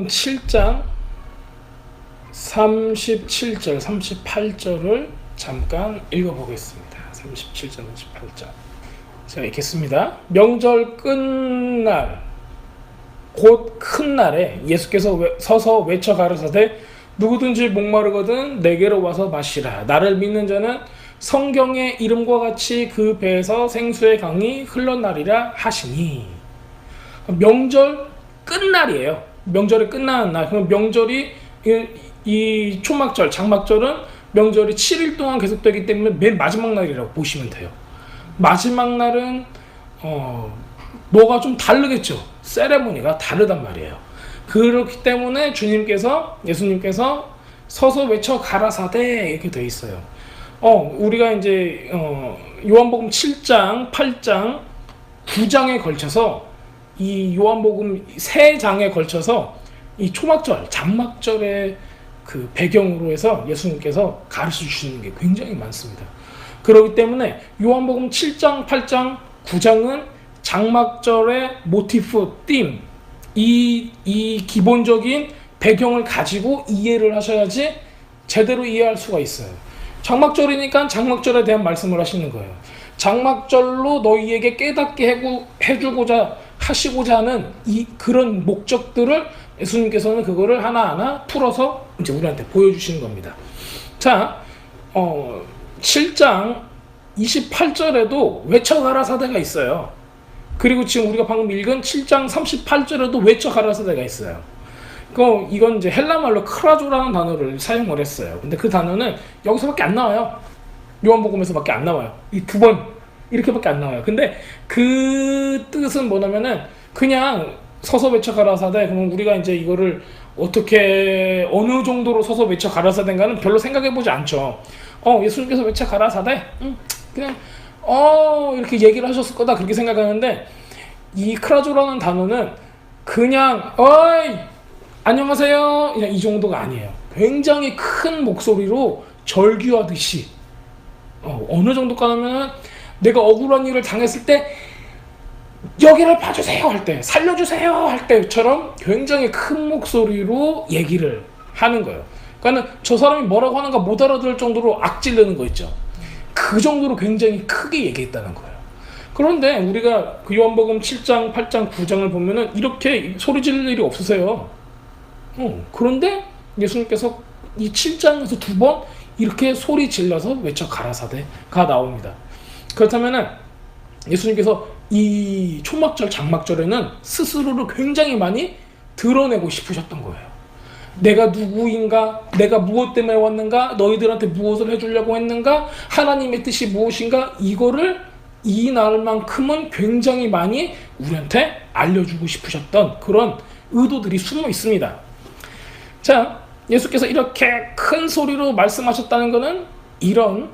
7장 37절, 38절을 잠깐 읽어보겠습니다. 37절, 38절. 자, 읽겠습니다. 명절 끝날, 곧 큰 날에 예수께서 서서 외쳐 가라사대 누구든지 목마르거든 내게로 와서 마시라. 나를 믿는 자는 성경의 이름과 같이 그 배에서 생수의 강이 흘러나리라 하시니. 명절 끝날이에요. 명절이 끝나는 날. 그럼 명절이 이 초막절, 장막절은 명절이 7일 동안 계속되기 때문에 맨 마지막 날이라고 보시면 돼요. 마지막 날은 뭐가 좀 다르겠죠. 세레모니가 다르단 말이에요. 그렇기 때문에 예수님께서 서서 외쳐 가라사대 이렇게 돼 있어요. 우리가 이제 요한복음 7장, 8장, 9장에 걸쳐서 이 요한복음 3장에 걸쳐서 이 초막절, 장막절의 그 배경으로 해서 예수님께서 가르쳐 주시는 게 굉장히 많습니다. 그렇기 때문에 요한복음 7장, 8장, 9장은 장막절의 모티프, 띠임, 이 기본적인 배경을 가지고 이해를 하셔야지 제대로 이해할 수가 있어요. 장막절이니까 장막절에 대한 말씀을 하시는 거예요. 장막절로 너희에게 깨닫게 해주고자 하시고자 하는 그런 목적들을 예수님께서는 그거를 하나하나 풀어서 이제 우리한테 보여주시는 겁니다. 자, 7장 28절에도 외쳐 가라사대가 있어요. 그리고 지금 우리가 방금 읽은 7장 38절에도 외쳐 가라사대가 있어요. 이건 이제 헬라말로 크라조라는 단어를 사용을 했어요. 근데 그 단어는 여기서밖에 안 나와요. 요한복음에서밖에 안 나와요. 이 두 번 이렇게밖에 안 나와요. 근데 그 뜻은 뭐냐면은 그냥 서서 외쳐 가라사대. 그러면 우리가 이제 이거를 어떻게 어느 정도로 서서 외쳐 가라사대인가는 별로 생각해보지 않죠. 예수님께서 외쳐 가라사대. 그냥 이렇게 얘기를 하셨을 거다 그렇게 생각하는데, 이 크라조라는 단어는 그냥 어이 안녕하세요 그냥 이 정도가 아니에요. 굉장히 큰 목소리로 절규하듯이 어느 정도까 하면은 내가 억울한 일을 당했을 때 여기를 봐주세요 할 때, 살려주세요 할 때처럼 굉장히 큰 목소리로 얘기를 하는 거예요. 그러니까 저 사람이 뭐라고 하는가 못 알아들을 정도로 악질르는 거 있죠. 그 정도로 굉장히 크게 얘기했다는 거예요. 그런데 우리가 그 요한복음 7장, 8장, 9장을 보면은 이렇게 소리 지를 일이 없으세요. 그런데 예수님께서 이 7장에서 2번 이렇게 소리 질러서 외쳐 가라사대가 나옵니다. 그렇다면은 예수님께서 이 초막절, 장막절에는 스스로를 굉장히 많이 드러내고 싶으셨던 거예요. 내가 누구인가? 내가 무엇 때문에 왔는가? 너희들한테 무엇을 해주려고 했는가? 하나님의 뜻이 무엇인가? 이거를 이 날만큼은 굉장히 많이 우리한테 알려주고 싶으셨던 그런 의도들이 숨어 있습니다. 자, 예수께서 이렇게 큰 소리로 말씀하셨다는 것은 이런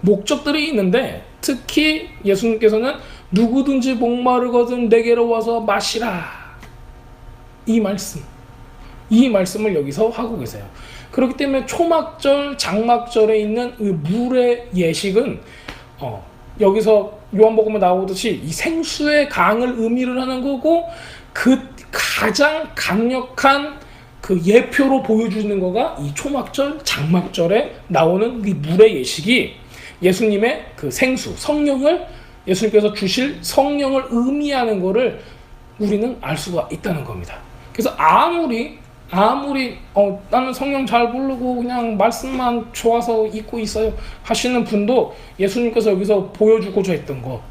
목적들이 있는데, 특히 예수님께서는 누구든지 목마르거든 내게로 와서 마시라, 이 말씀을 여기서 하고 계세요. 그렇기 때문에 초막절, 장막절에 있는 그 물의 예식은 여기서 요한복음에 나오듯이 이 생수의 강을 의미를 하는 거고, 그 가장 강력한 그 예표로 보여주는 거가 이 초막절, 장막절에 나오는 이 물의 예식이 예수님의 그 생수, 성령을, 예수님께서 주실 성령을 의미하는 거를 우리는 알 수가 있다는 겁니다. 그래서 아무리 나는 성령 잘 모르고 그냥 말씀만 좋아서 읽고 있어요 하시는 분도 예수님께서 여기서 보여주고자 했던 거,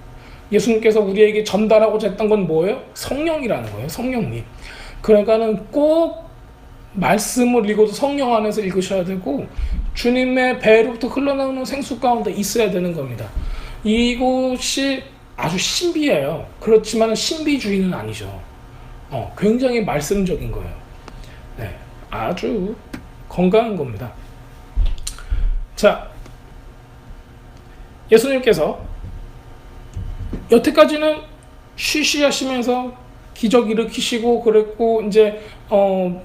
예수님께서 우리에게 전달하고자 했던 건 뭐예요? 성령이라는 거예요. 성령님. 그러니까는 꼭 말씀을 읽어도 성령 안에서 읽으셔야 되고, 주님의 배로부터 흘러나오는 생수 가운데 있어야 되는 겁니다. 이것이 아주 신비해요. 그렇지만 신비주의는 아니죠. 굉장히 말씀적인 거예요. 네, 아주 건강한 겁니다. 자, 예수님께서 여태까지는 쉬쉬하시면서 기적 일으키시고 그랬고, 이제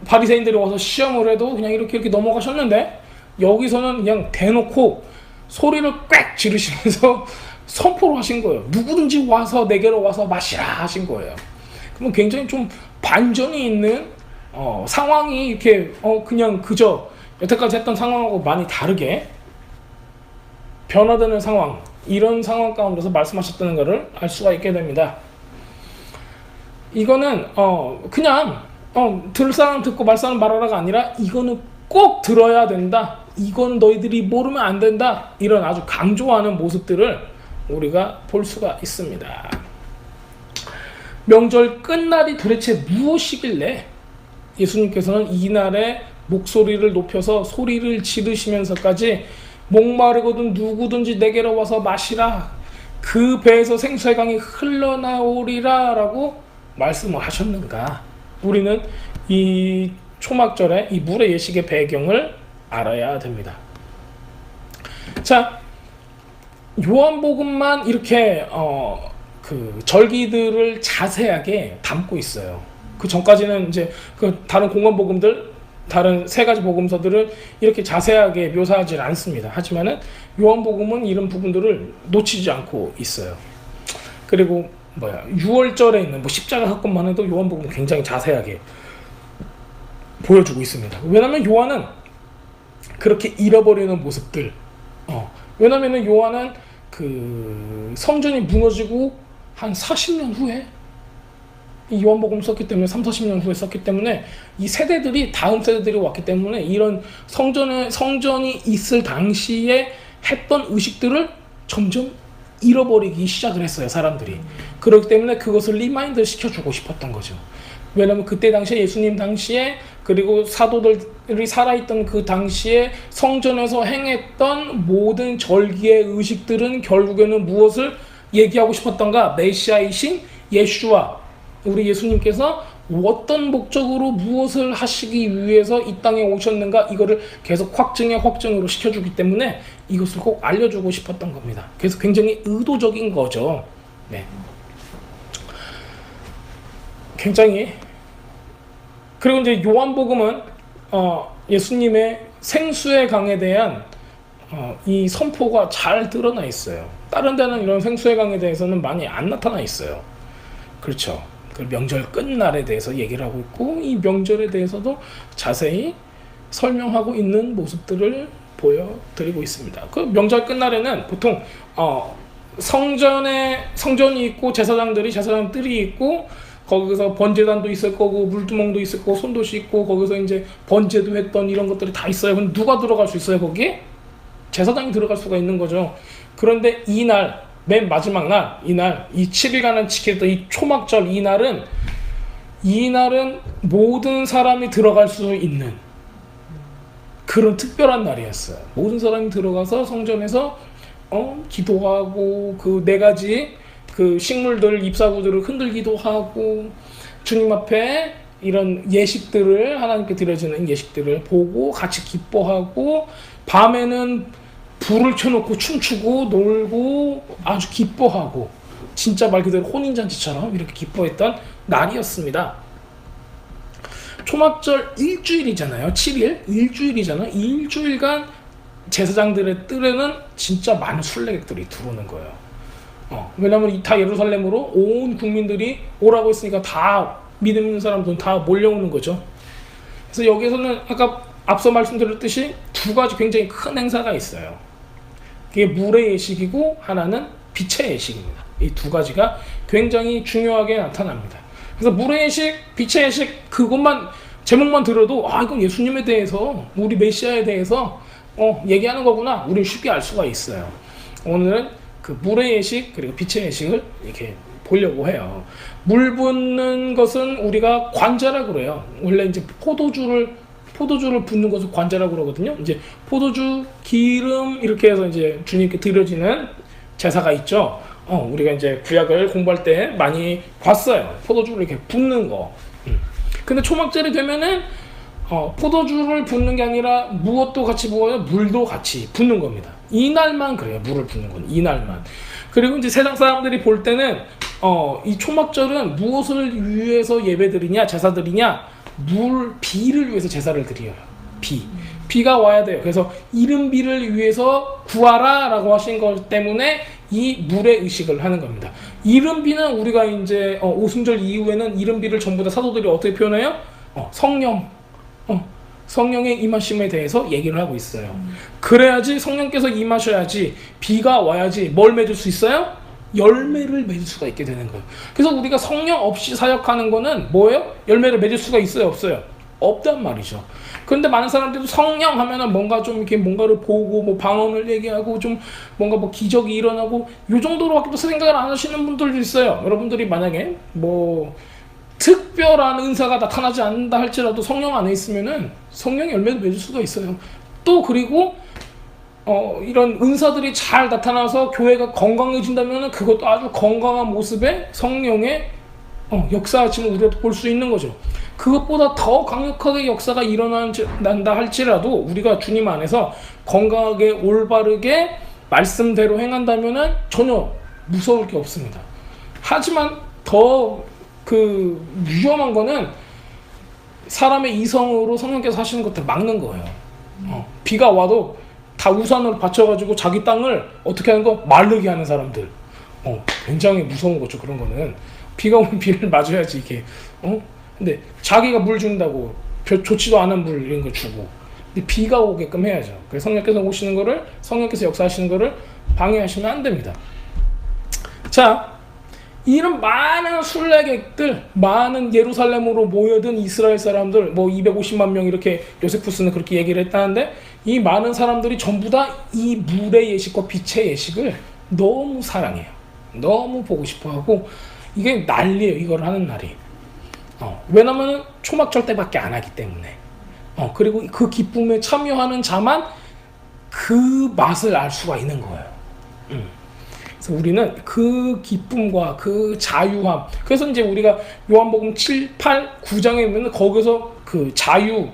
바리새인들이 와서 시험을 해도 그냥 이렇게 넘어가셨는데, 여기서는 그냥 대놓고 소리를 꽥 지르시면서 선포를 하신 거예요. 누구든지 와서 내게로 와서 마시라 하신 거예요. 그러면 굉장히 좀 반전이 있는 상황이 이렇게 그냥 그저 여태까지 했던 상황하고 많이 다르게 변화되는 상황, 이런 상황 가운데서 말씀하셨다는 것을 알 수가 있게 됩니다. 이거는 그냥 들을 사람 듣고 말 사람 말하라가 아니라 이거는 꼭 들어야 된다, 이건 너희들이 모르면 안 된다, 이런 아주 강조하는 모습들을 우리가 볼 수가 있습니다. 명절 끝날이 도대체 무엇이길래 예수님께서는 이날에 목소리를 높여서 소리를 지르시면서까지 목마르거든 누구든지 내게로 와서 마시라, 그 배에서 생수의 강이 흘러나오리라 라고 말씀을 하셨는가? 우리는 이 초막절의 이 물의 예식의 배경을 알아야 됩니다. 자, 요한복음만 이렇게 그 절기들을 자세하게 담고 있어요. 그 전까지는 이제 그 다른 공관복음들, 다른 세 가지 복음서들을 이렇게 자세하게 묘사하지 않습니다. 하지만은 요한복음은 이런 부분들을 놓치지 않고 있어요. 그리고 6월절에 있는 십자가 사건만 해도 요한복음은 굉장히 자세하게 보여주고 있습니다. 왜냐하면 요한은 그렇게 잃어버리는 모습들, 왜냐하면 요한은 그 성전이 무너지고 한 40년 후에 이 요한복음 썼기 때문에 30-40년 후에 썼기 때문에 이 세대들이 다음 세대들이 왔기 때문에 이런 성전이 있을 당시에 했던 의식들을 점점 잃어버리기 시작을 했어요, 사람들이. 그렇기 때문에 그것을 리마인드 시켜주고 싶었던 거죠. 왜냐하면 그때 당시에 예수님 당시에, 그리고 사도들이 살아있던 그 당시에 성전에서 행했던 모든 절기의 의식들은 결국에는 무엇을 얘기하고 싶었던가? 메시아이신 예수와 우리 예수님께서 어떤 목적으로 무엇을 하시기 위해서 이 땅에 오셨는가, 이거를 계속 확증으로 시켜주기 때문에 이것을 꼭 알려주고 싶었던 겁니다. 그래서 굉장히 의도적인 거죠. 네. 굉장히. 그리고 이제 요한복음은 예수님의 생수의 강에 대한 이 선포가 잘 드러나 있어요. 다른 데는 이런 생수의 강에 대해서는 많이 안 나타나 있어요. 그렇죠. 그 명절 끝날에 대해서 얘기를 하고 있고, 이 명절에 대해서도 자세히 설명하고 있는 모습들을 보여드리고 있습니다. 그 명절 끝날에는 보통 성전이 있고 제사장들이 있고, 거기서 번제단도 있을 거고 물두멍도 있을 거고 손도시 있고, 거기서 이제 번제도 했던 이런 것들이 다 있어요. 그럼 누가 들어갈 수 있어요? 거기에 제사장이 들어갈 수가 있는 거죠. 그런데 이날, 맨 마지막 날, 이날, 이 7일간은 지켰던 이 초막절 이날은 모든 사람이 들어갈 수 있는 그런 특별한 날이었어요. 모든 사람이 들어가서 성전에서 기도하고, 그 4가지 그 식물들, 잎사구들을 흔들기도 하고, 주님 앞에 이런 예식들을, 하나님께 드려지는 예식들을 보고 같이 기뻐하고, 밤에는 불을 켜놓고 춤추고 놀고 아주 기뻐하고, 진짜 말 그대로 혼인잔치처럼 이렇게 기뻐했던 날이었습니다. 초막절 일주일이잖아요. 7일 일주일이잖아요. 일주일간 제사장들의 뜰에는 진짜 많은 순례객들이 들어오는 거예요. 왜냐면 다 예루살렘으로 온 국민들이 오라고 했으니까 다 믿음 있는 사람들은 다 몰려오는 거죠. 그래서 여기에서는 아까 앞서 말씀드렸듯이 2가지 굉장히 큰 행사가 있어요. 그게 물의 예식이고 하나는 빛의 예식입니다. 이 2가지가 굉장히 중요하게 나타납니다. 그래서 물의 예식, 빛의 예식, 그것만 제목만 들어도 이건 예수님에 대해서, 우리 메시아에 대해서 얘기하는 거구나, 우리는 쉽게 알 수가 있어요. 오늘은 그 물의 예식 그리고 빛의 예식을 이렇게 보려고 해요. 물 붓는 것은 우리가 관자라고 그래요. 원래 이제 포도주를 붓는 것을 관자라고 그러거든요. 이제 포도주, 기름 이렇게 해서 이제 주님께 드려지는 제사가 있죠. 우리가 이제 구약을 공부할 때 많이 봤어요. 포도주를 이렇게 붓는 거. 근데 초막절이 되면은 포도주를 붓는 게 아니라 무엇도 같이 부어요? 물도 같이 붓는 겁니다. 이날만 그래요. 물을 붓는 건 이날만. 그리고 이제 세상 사람들이 볼 때는 이 초막절은 무엇을 위해서 예배드리냐, 제사드리냐, 비를 위해서 제사를 드려요. 비가 와야 돼요. 그래서 이른 비를 위해서 구하라 라고 하신 것 때문에 이 물의 의식을 하는 겁니다. 이른 비는 우리가 이제 오순절 이후에는 이른 비를 전부 다 사도들이 어떻게 표현해요? 성령, 성령의 임하심에 대해서 얘기를 하고 있어요. 그래야지 성령께서 임하셔야지 비가 와야지 뭘 맺을 수 있어요? 열매를 맺을 수가 있게 되는 거예요. 그래서 우리가 성령 없이 사역하는 거는 뭐예요? 열매를 맺을 수가 있어요? 없어요? 없단 말이죠. 그런데 많은 사람들도 성령 하면은 뭔가 좀 이렇게 뭔가를 보고 뭐 방언을 얘기하고 좀 뭔가 뭐 기적이 일어나고 요 정도로밖에 생각을 안 하시는 분들도 있어요. 여러분들이 만약에 뭐 특별한 은사가 나타나지 않는다 할지라도 성령 안에 있으면은 성령의 열매도 맺을 수가 있어요. 또 그리고 이런 은사들이 잘 나타나서 교회가 건강해진다면은 그것도 아주 건강한 모습의 성령의 역사하심을 우리가 볼 수 있는 거죠. 그것보다 더 강력하게 역사가 일어난다 할지라도 우리가 주님 안에서 건강하게 올바르게 말씀대로 행한다면은 전혀 무서울 게 없습니다. 하지만 더 위험한 거는 사람의 이성으로 성령께서 하시는 것들 막는 거예요. 비가 와도 다 우산으로 받쳐가지고 자기 땅을 어떻게 하는 거? 마르게 하는 사람들. 굉장히 무서운 거죠. 그런 거는 비가 오면 비를 맞아야지 이게. 근데 자기가 물 준다고 좋지도 않은 물 이런 거 주고. 근데 비가 오게끔 해야죠. 그래서 성령께서 오시는 거를, 성령께서 역사하시는 거를 방해하시면 안 됩니다. 자, 이런 많은 순례객들, 많은 예루살렘으로 모여든 이스라엘 사람들, 뭐 250만 명 이렇게 요세푸스는 그렇게 얘기를 했다는데, 이 많은 사람들이 전부 다 이 물의 예식과 빛의 예식을 너무 사랑해요. 너무 보고 싶어하고 이게 난리예요. 이걸 하는 날이. 왜냐면은 초막절 때밖에 안 하기 때문에. 그리고 그 기쁨에 참여하는 자만 그 맛을 알 수가 있는 거예요. 그래서 우리는 그 기쁨과 그 자유함. 그래서 이제 우리가 요한복음 7, 8, 9장에 보면 거기서 그 자유,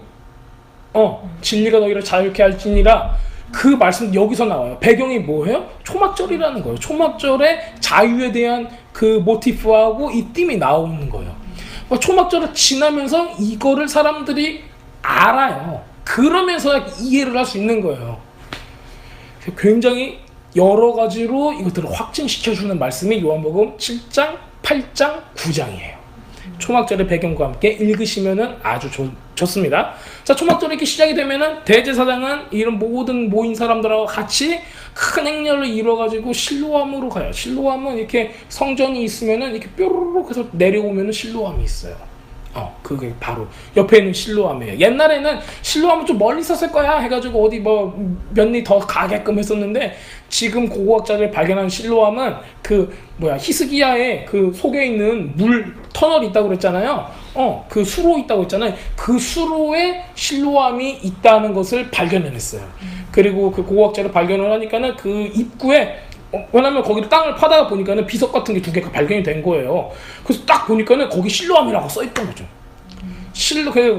진리가 너희를 자유케 할지니라 그 말씀 여기서 나와요. 배경이 뭐예요? 초막절이라는 거예요. 초막절의 자유에 대한 그 모티프하고 이 띠이 나오는 거예요. 초막절을 지나면서 이거를 사람들이 알아요. 그러면서 이해를 할 수 있는 거예요. 굉장히 여러 가지로 이것들을 확증시켜주는 말씀이 요한복음 7장, 8장, 9장이에요. 초막절의 배경과 함께 읽으시면은 아주 좋습니다. 자, 초막절이 이렇게 시작이 되면은 대제사장은 이런 모든 모인 사람들하고 같이 큰 행렬을 이뤄가지고 실로암으로 가요. 실로암은 이렇게 성전이 있으면은 이렇게 뾰로록 해서 내려오면은 실로암이 있어요. 그게 바로 옆에 있는 실로암이에요. 옛날에는 실로암은 좀 멀리 있었을 거야 해가지고 어디 뭐 몇 리 더 가게끔 했었는데 지금 고고학자들 발견한 실로암은 히스기야의 그 속에 있는 물 터널이 있다고 그랬잖아요. 그 수로 있다고 했잖아요. 그 수로에 실로암이 있다는 것을 발견해냈어요. 그리고 그 고고학자를 발견을 하니까는 그 입구에 왜냐면 거기를 땅을 파다가 보니까는 비석 같은 게 2개가 발견이 된 거예요. 그래서 딱 보니까는 거기 실로암이라고 써있던 거죠.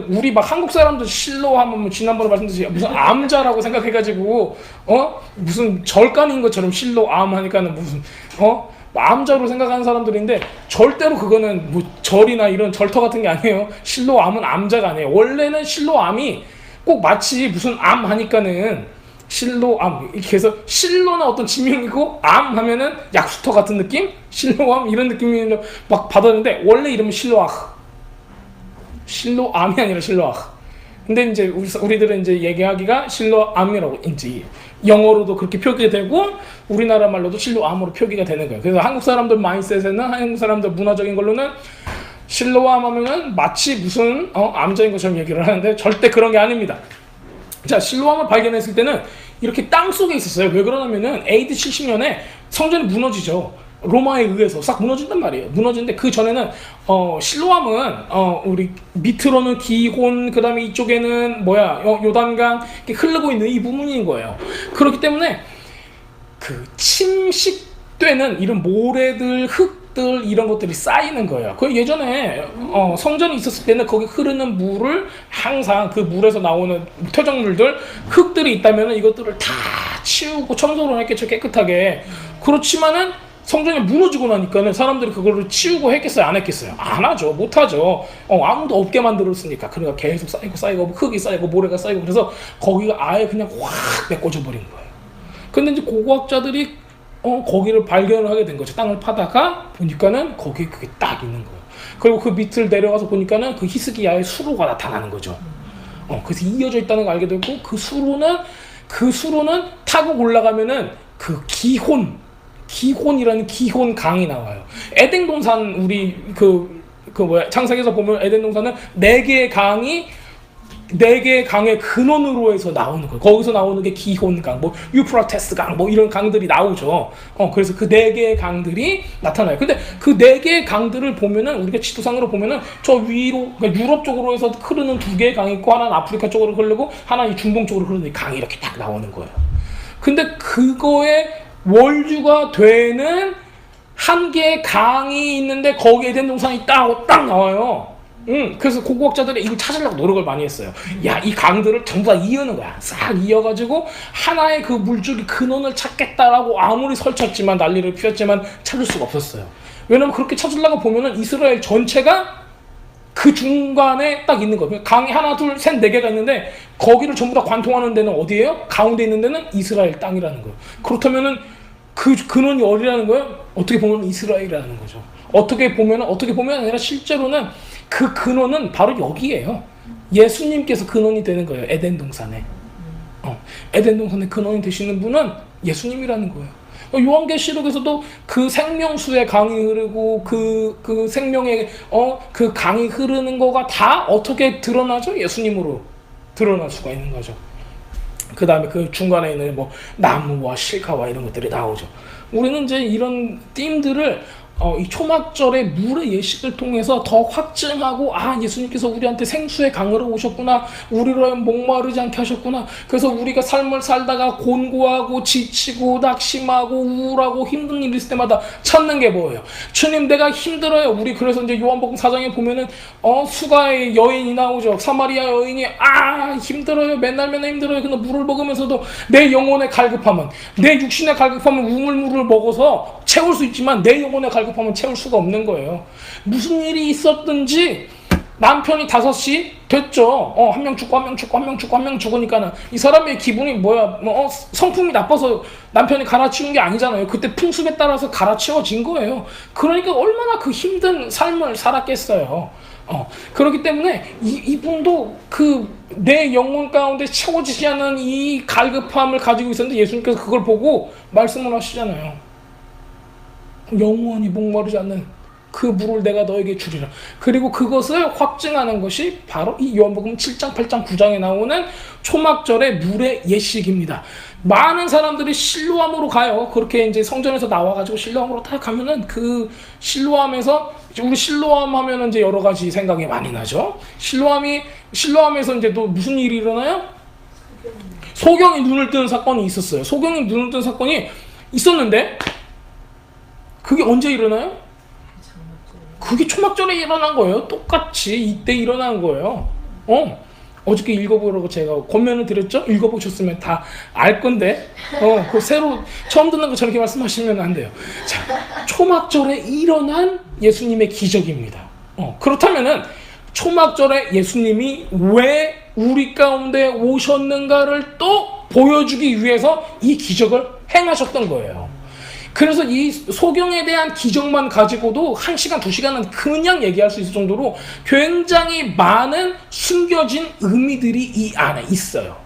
우리 막 한국 사람들 실로암은 지난번에 말씀드렸듯이 무슨 암자라고 생각해가지고 무슨 절간인 것처럼 실로암 하니까는 무슨 암자로 생각하는 사람들인데 절대로 그거는 뭐 절이나 이런 절터 같은 게 아니에요. 실로암은 암자가 아니에요. 원래는 실로암이 꼭 마치 무슨 암 하니까는 실로암 이렇게 해서 실로나 어떤 지명이고 암 하면은 약수터 같은 느낌? 실로암 이런 느낌이 막 받았는데 원래 이름은 실로암이 아니라 실로악. 근데 이제 우리들은 이제 얘기하기가 실로암이라고 이제 영어로도 그렇게 표기되고 우리나라 말로도 실로암으로 표기가 되는 거예요. 그래서 한국 사람들 마인드셋에는 한국 사람들 문화적인 걸로는 실로암 하면은 마치 무슨 암자인 것처럼 얘기를 하는데 절대 그런 게 아닙니다. 자, 실로암을 발견했을 때는 이렇게 땅 속에 있었어요. 왜 그러냐면은 AD 70년에 성전이 무너지죠. 로마에 의해서 싹 무너진단 말이에요. 무너지는데 그 전에는 실로암은 우리 밑으로는 기혼, 그 다음에 이쪽에는 요단강 이렇게 흐르고 있는 이 부분인 거예요. 그렇기 때문에 그 침식되는 이런 모래들, 흙들 이런 것들이 쌓이는 거예요. 그 예전에 성전이 있었을 때는 거기 흐르는 물을 항상 그 물에서 나오는 퇴적물들, 흙들이 있다면 이것들을 다 치우고 청소를 했겠죠, 깨끗하게. 그렇지만은 성전이 무너지고 나니까는 사람들이 그거를 치우고 했겠어요? 안 했겠어요? 안 하죠. 못 하죠. 아무도 없게 만들었으니까. 그러니까 계속 쌓이고 흙이 쌓이고 모래가 쌓이고 그래서 거기가 아예 그냥 확 메꿔져 버린 거예요. 근데 이제 고고학자들이 거기를 발견을 하게 된 거죠. 땅을 파다가 보니까는 거기에 그게 딱 있는 거예요. 그리고 그 밑을 내려가서 보니까는 그 히스기야의 수로가 나타나는 거죠. 그래서 이어져 있다는 걸 알게 되고 그 수로는 타고 올라가면은 그 기혼이라는 기혼 강이 나와요. 에덴 동산 우리 창세기에서 보면 에덴 동산은 네 개의 강의 근원으로 해서 나오는 거예요. 거기서 나오는 게 기혼강, 유프라테스 강, 이런 강들이 나오죠. 그래서 그 네 개의 강들이 나타나요. 근데 그 네 개의 강들을 보면은 우리가 지도상으로 보면은 저 위로 그러니까 유럽 쪽으로 해서 흐르는 두 개의 강이 있고 하나는 아프리카 쪽으로 흐르고 하나는 중동 쪽으로 흐르는 강이 이렇게 딱 나오는 거예요. 근데 그거의 원류가 되는 한 개의 강이 있는데 거기에 에덴 동산이 딱 나와요. 그래서 고고학자들이 이걸 찾으려고 노력을 많이 했어요. 야, 이 강들을 전부 다 이으는 거야. 싹 이어가지고 하나의 그 물줄기 근원을 찾겠다라고 아무리 설쳤지만 난리를 피웠지만 찾을 수가 없었어요. 왜냐면 그렇게 찾으려고 보면은 이스라엘 전체가 그 중간에 딱 있는 거예요. 강이 하나, 둘, 셋, 네 개가 있는데 거기를 전부 다 관통하는 데는 어디예요? 가운데 있는 데는 이스라엘 땅이라는 거예요. 그렇다면은 그 근원이 어디라는 거예요? 어떻게 보면 이스라엘이라는 거죠. 어떻게 보면 아니라 실제로는 그 근원은 바로 여기예요. 예수님께서 근원이 되는 거예요. 에덴 동산에. 에덴 동산의 근원이 되시는 분은 예수님이라는 거예요. 요한계시록에서도 그 생명수의 강이 흐르고 그 생명의 그 강이 흐르는 거가 다 어떻게 드러나죠? 예수님으로 드러날 수가 있는 거죠. 그 다음에 그 중간에 있는 나무와 실과와 이런 것들이 나오죠. 우리는 이제 이런 띠임들을 이 초막절의 물의 예식을 통해서 더 확증하고 예수님께서 우리한테 생수의 강으로 오셨구나. 우리를 목마르지 않게 하셨구나. 그래서 우리가 삶을 살다가 곤고하고 지치고 낙심하고 우울하고 힘든 일 있을 때마다 찾는 게 뭐예요? 주님, 내가 힘들어요. 우리 그래서 이제 요한복음 4장에 보면은 수가의 여인이 나오죠. 사마리아 여인이 힘들어요. 맨날 힘들어요. 근데 물을 먹으면서도 내 영혼의 갈급함은, 내 육신의 갈급함은 우물물을 먹어서 채울 수 있지만 내 영혼의 갈급함은 채울 수가 없는 거예요. 무슨 일이 있었든지 남편이 5시 됐죠. 한 명 죽고 한 명 죽으니까는 이 사람의 기분이 뭐야? 성품이 나빠서 남편이 갈아치운 게 아니잖아요. 그때 풍습에 따라서 갈아치워진 거예요. 그러니까 얼마나 그 힘든 삶을 살았겠어요. 그렇기 때문에 이분도 내 영혼 가운데 채워지지 않는 이 갈급함을 가지고 있었는데 예수님께서 그걸 보고 말씀을 하시잖아요. 영원히 목마르지 않는 그 물을 내가 너에게 주리라. 그리고 그것을 확증하는 것이 바로 이 요한복음 7장, 8장, 9장에 나오는 초막절의 물의 예식입니다. 많은 사람들이 실로암으로 가요. 그렇게 이제 성전에서 나와가지고 실로암으로 딱 가면은 그 실로암에서 우리 실로암 하면은 이제 여러 가지 생각이 많이 나죠. 실로암에서 이제 또 무슨 일이 일어나요? 소경이 눈을 뜨는 사건이 있었어요. 소경이 눈을 뜨는 사건이 있었는데 그게 언제 일어나요? 그게 초막절에 일어난 거예요. 똑같이 이때 일어난 거예요. 어저께 읽어보라고 제가 권면을 드렸죠? 읽어보셨으면 다 알 건데 그 새로 처음 듣는 것처럼 이렇게 말씀하시면 안 돼요. 자, 초막절에 일어난 예수님의 기적입니다. 그렇다면은 초막절에 예수님이 왜 우리 가운데 오셨는가를 또 보여주기 위해서 이 기적을 행하셨던 거예요. 그래서 이 소경에 대한 기적만 가지고도 1시간, 2시간은 그냥 얘기할 수 있을 정도로 굉장히 많은 숨겨진 의미들이 이 안에 있어요.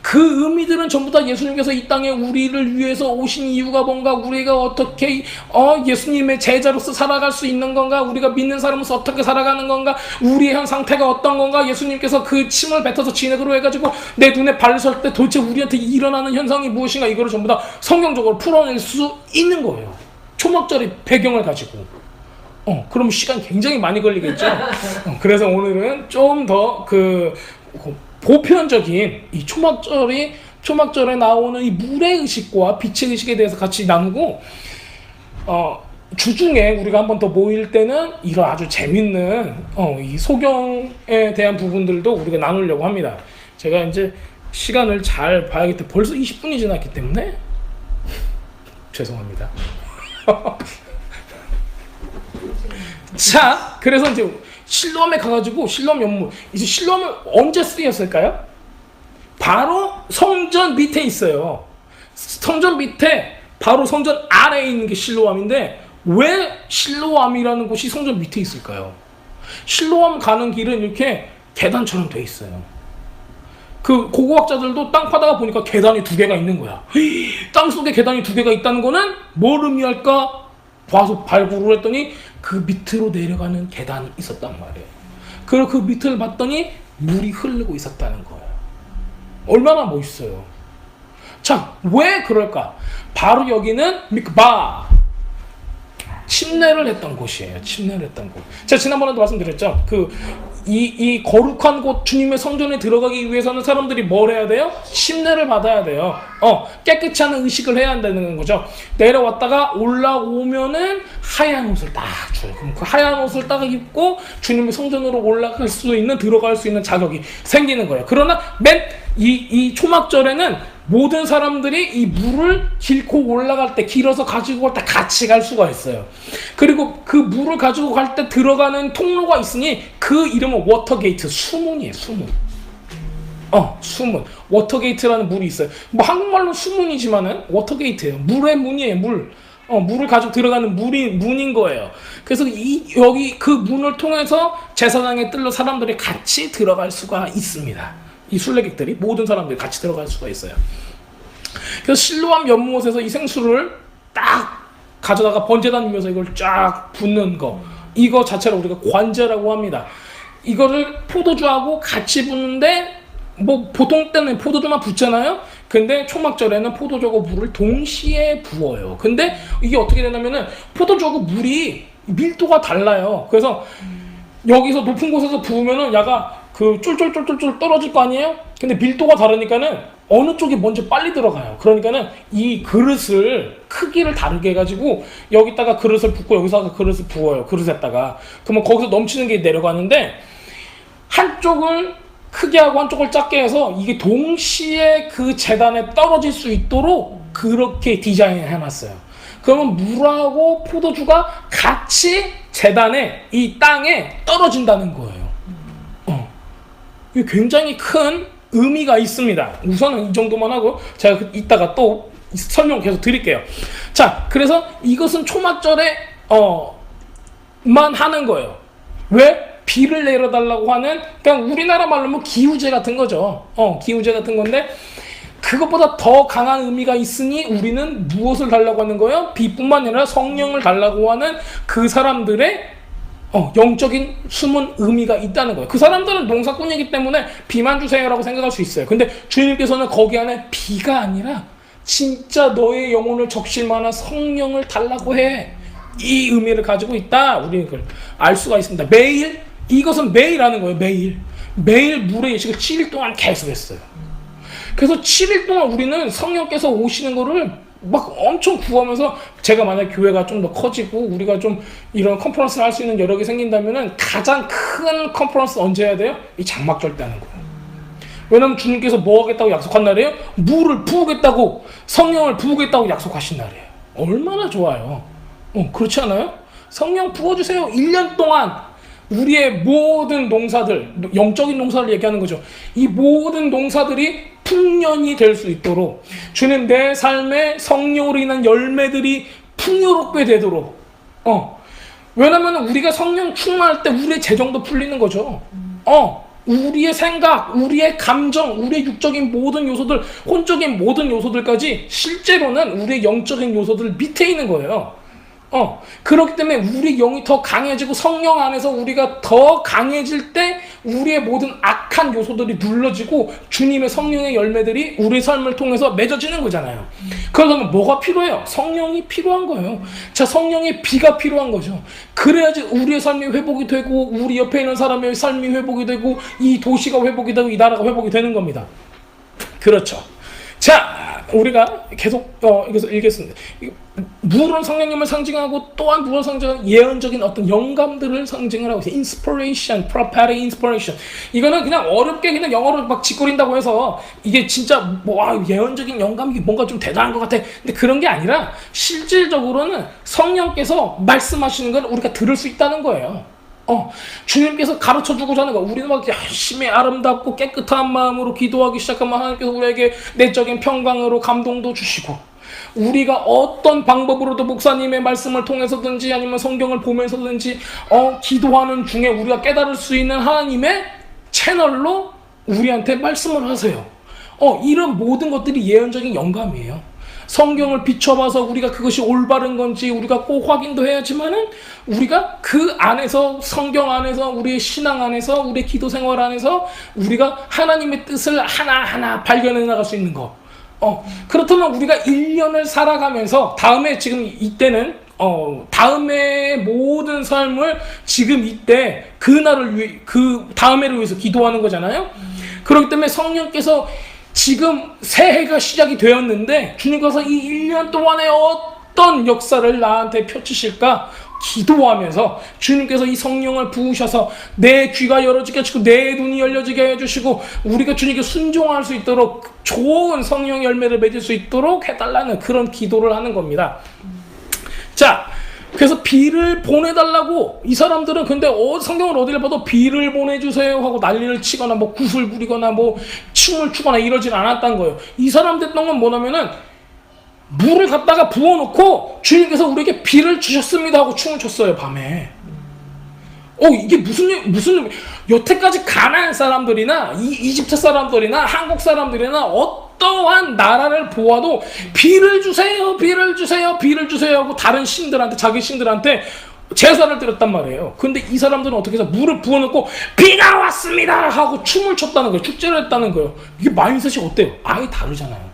그 의미들은 전부 다 예수님께서 이 땅에 우리를 위해서 오신 이유가 뭔가, 우리가 어떻게 예수님의 제자로서 살아갈 수 있는 건가, 우리가 믿는 사람으로서 어떻게 살아가는 건가, 우리의 현 상태가 어떤 건가, 예수님께서 그 침을 뱉어서 진액으로 해가지고 내 눈에 발렸을 때 도대체 우리한테 일어나는 현상이 무엇인가, 이거를 전부 다 성경적으로 풀어낼 수 있는 거예요. 초막절의 배경을 가지고. 그럼 시간 굉장히 많이 걸리겠죠. 그래서 오늘은 좀 더 보편적인 이 초막절에 나오는 이 물의 의식과 빛의 의식에 대해서 같이 나누고, 주중에 우리가 한 번 더 모일 때는 이런 아주 재밌는 이 소경에 대한 부분들도 우리가 나누려고 합니다. 제가 이제 시간을 잘 봐야겠다. 벌써 20분이 지났기 때문에 죄송합니다. 자, 그래서 이제 실로암에 가가지고 실로암 연못, 이제 실로암은 언제 쓰였을까요? 바로 성전 밑에 있어요. 성전 밑에 바로 성전 아래에 있는 게 실로암인데 왜 실로암이라는 곳이 성전 밑에 있을까요? 실로암 가는 길은 이렇게 계단처럼 돼 있어요. 그 고고학자들도 땅 파다가 보니까 계단이 2개가 있는 거야. 땅 속에 계단이 2개가 있다는 거는 뭘 의미할까? 봐서 발굴을 했더니 그 밑으로 내려가는 계단이 있었단 말이에요. 그리고 그 밑을 봤더니 물이 흐르고 있었다는 거예요. 얼마나 멋있어요. 자, 왜 그럴까? 바로 여기는 미크바, 침례를 했던 곳이에요. 침례를 했던 곳. 제가 지난번에도 말씀드렸죠. 이 거룩한 곳 주님의 성전에 들어가기 위해서는 사람들이 뭘 해야 돼요? 침례를 받아야 돼요. 깨끗이 하는 의식을 해야 한다는 거죠. 내려왔다가 올라오면은 하얀 옷을 딱 줘요. 그럼 그 하얀 옷을 딱 입고 주님의 성전으로 올라갈 수 있는, 들어갈 수 있는 자격이 생기는 거예요. 그러나 이 초막절에는 모든 사람들이 이 물을 길고 올라갈 때, 길어서 가지고 갈 때 같이 갈 수가 있어요. 그리고 그 물을 가지고 갈 때 들어가는 통로가 있으니 그 이름은 워터게이트, 수문이에요. 수문. 수문. 워터게이트라는 물이 있어요. 뭐 한국말로 수문이지만은 워터게이트예요. 물의 문이에요. 물을 가지고 들어가는 문인 거예요. 그래서 여기 그 문을 통해서 제사장의 뜰로 사람들이 같이 들어갈 수가 있습니다. 이 순례객들이, 모든 사람들이 같이 들어갈 수가 있어요. 그래서 실로암 연못에서 이 생수를 딱 가져다가 번제단 위에서 이걸 쫙 붓는 거, 이거 자체를 우리가 관제라고 합니다. 이거를 포도주하고 같이 붓는데, 뭐 보통 때는 포도주만 붓잖아요. 근데 초막절에는 포도주하고 물을 동시에 부어요. 근데 이게 어떻게 되냐면은 포도주하고 물이 밀도가 달라요. 그래서 여기서 높은 곳에서 부으면은 야가 쫄쫄쫄쫄 떨어질 거 아니에요? 근데 밀도가 다르니까는 어느 쪽이 먼저 빨리 들어가요. 그러니까는 이 그릇을 크기를 다르게 해가지고 여기다가 그릇을 붓고 여기다가 그릇을 부어요. 그릇에다가. 그러면 거기서 넘치는 게 내려가는데 한쪽을 크게 하고 한쪽을 작게 해서 이게 동시에 그 재단에 떨어질 수 있도록 그렇게 디자인을 해놨어요. 그러면 물하고 포도주가 같이 재단에, 이 땅에 떨어진다는 거예요. 이게 굉장히 큰 의미가 있습니다. 우선은 이 정도만 하고 제가 이따가 또 설명 계속 드릴게요. 자, 그래서 이것은 초막절에 만 하는 거예요. 왜? 비를 내려달라고 하는, 그냥 우리나라 말로 뭐 기우제 같은 거죠. 기우제 같은 건데, 그것보다 더 강한 의미가 있으니 우리는 무엇을 달라고 하는 거예요? 비뿐만 아니라 성령을 달라고 하는 그 사람들의 영적인 숨은 의미가 있다는 거예요. 그 사람들은 농사꾼이기 때문에 비만 주세요라고 생각할 수 있어요. 근데 주님께서는 거기 안에 비가 아니라 진짜 너의 영혼을 적실 만한 성령을 달라고 해. 이 의미를 가지고 있다. 우리는 그걸 알 수가 있습니다. 매일, 이것은 매일 하는 거예요. 매일 물의 예식을 7일 동안 계속 했어요. 그래서 7일 동안 우리는 성령께서 오시는 거를 막 엄청 구하면서, 제가 만약 교회가 좀 더 커지고 우리가 좀 이런 컨퍼런스를 할 수 있는 여력이 생긴다면은 가장 큰 컨퍼런스 언제 해야 돼요? 이 장막절 때 하는 거예요. 왜냐면 주님께서 뭐 하겠다고 약속한 날이에요? 물을 부으겠다고, 성령을 부으겠다고 약속하신 날이에요. 얼마나 좋아요. 그렇지 않아요? 성령 부어주세요. 1년 동안 우리의 모든 농사들, 영적인 농사를 얘기하는 거죠. 이 모든 농사들이 풍년이 될 수 있도록, 주님 내 삶에 성령으로 인한 열매들이 풍요롭게 되도록. 왜냐면 우리가 성령 충만할 때 우리의 재정도 풀리는 거죠. 우리의 생각, 우리의 감정, 우리의 육적인 모든 요소들, 혼적인 모든 요소들까지 실제로는 우리의 영적인 요소들 밑에 있는 거예요. 그렇기 때문에 우리 영이 더 강해지고 성령 안에서 우리가 더 강해질 때 우리의 모든 악한 요소들이 눌러지고 주님의 성령의 열매들이 우리 삶을 통해서 맺어지는 거잖아요. 그러면 뭐가 필요해요? 성령이 필요한 거예요. 자, 성령의 비가 필요한 거죠. 그래야지 우리의 삶이 회복이 되고 우리 옆에 있는 사람의 삶이 회복이 되고 이 도시가 회복이 되고 이 나라가 회복이 되는 겁니다. 그렇죠. 자, 우리가 계속 이것을 읽겠습니다. 물은 성령님을 상징하고 또한 물은 상징하는 예언적인 어떤 영감들을 상징을 하고 있어요. inspiration, prophetic inspiration. 이거는 그냥 어렵게 그냥 영어로 막 짓거린다고 해서 이게 진짜 뭐 예언적인 영감이 뭔가 좀 대단한 것 같아. 근데 그런 게 아니라 실질적으로는 성령께서 말씀하시는 걸 우리가 들을 수 있다는 거예요. 주님께서 가르쳐주고자 하는 거, 우리는 막 열심히 아름답고 깨끗한 마음으로 기도하기 시작하면 하나님께서 우리에게 내적인 평강으로 감동도 주시고, 우리가 어떤 방법으로도 목사님의 말씀을 통해서든지 아니면 성경을 보면서든지 기도하는 중에 우리가 깨달을 수 있는 하나님의 채널로 우리한테 말씀을 하세요. 이런 모든 것들이 예언적인 영감이에요. 성경을 비춰봐서 우리가 그것이 올바른 건지 우리가 꼭 확인도 해야지만은 우리가 그 안에서, 성경 안에서, 우리의 신앙 안에서, 우리의 기도 생활 안에서 우리가 하나님의 뜻을 하나하나 발견해 나갈 수 있는 거. 그렇다면 우리가 1년을 살아가면서 다음에 지금 이때는 다음의 모든 삶을 지금 이때 그날을 위해, 그 다음해를 위해서 기도하는 거잖아요. 그렇기 때문에 성령께서 지금 새해가 시작이 되었는데 주님께서 이 1년 동안에 어떤 역사를 나한테 펼치실까 기도하면서 주님께서 이 성령을 부으셔서 내 귀가 열어지게 해주시고 내 눈이 열려지게 해주시고 우리가 주님께 순종할 수 있도록 좋은 성령 열매를 맺을 수 있도록 해달라는 그런 기도를 하는 겁니다. 자, 그래서 비를 보내달라고 이 사람들은 근데 성경을 어디를 봐도 비를 보내주세요 하고 난리를 치거나 뭐 굿을 부리거나 뭐 춤을 추거나 이러진 않았다는 거예요. 이 사람들 했던 건 뭐냐면은 물을 갖다가 부어놓고 주님께서 우리에게 비를 주셨습니다 하고 춤을 췄어요, 밤에. 이게 무슨 여태까지 가나안 사람들이나 이집트 사람들이나 한국 사람들이나 어떠한 나라를 보아도 비를 주세요, 비를 주세요, 비를 주세요 하고 다른 신들한테, 자기 신들한테 제사를 드렸단 말이에요. 근데 이 사람들은 어떻게 해서 물을 부어놓고 비가 왔습니다 하고 춤을 췄다는 거예요. 축제를 했다는 거예요. 이게 마인드셋이 어때요? 아예 다르잖아요.